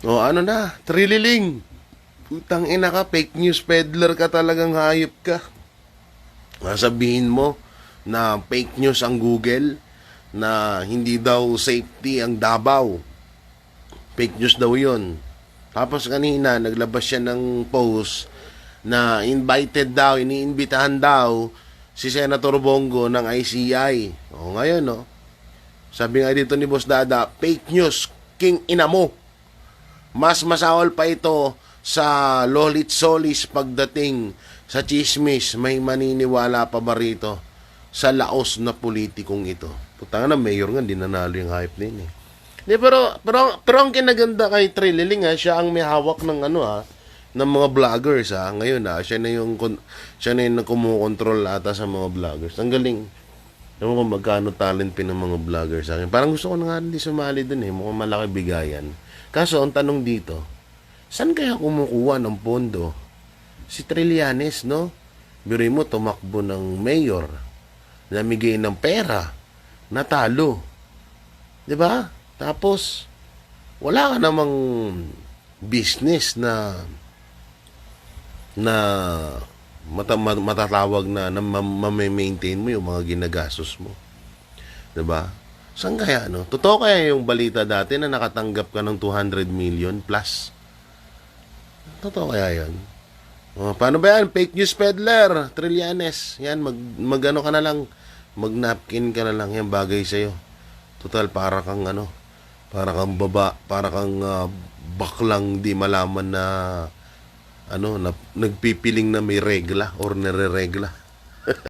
O ano na, trililing. Putang ina ka, fake news peddler ka talagang hayop ka. Sabihin mo na fake news ang Google, na hindi daw safety ang Davao. Fake news daw yun. Tapos kanina, naglabas siya ng post na invited daw, iniimbitahan daw si Senator Bongo ng ICI. O ngayon, no? Sabi nga dito ni Boss Dada, fake news, king ina mo. Mas masawal pa ito sa lolit solis pagdating sa chismis. May maniniwala pa ba rito sa laos na politikong ito? Putang na, mayor nga, di nanalo yung hype din eh. Di, pero ang kinaganda kay Trililing ha, siya ang may hawak ng ng mga vloggers ha. Ngayon ha, siya na yung kumukontrol ata sa mga vloggers. Ang galing. Alam mo kung magkano talent pin ng mga vloggers sa akin. Parang gusto ko na nga hindi sumali dun eh. Mukhang malaki bigayan. Kaso, ang tanong dito, saan kaya kumukuha ng pondo si Trillanes, no? Biruin mo, tumakbo ng mayor, namigay ng pera, natalo. Diba? Tapos, wala ka namang business na matatawag na ma-maintain mo yung mga ginagastos mo. Diba? Saan kaya, no? Totoo kaya yung balita dati na nakatanggap ka ng 200 million plus? Totoo kaya yun? Paano ba yan? Fake news peddler, Trillanes. Yan, mag-ano ka na lang, mag-napkin ka na lang. Yan, bagay sa'yo. Total, para kang baklang di malaman na, na nagpipiling na may regla or nire-regla.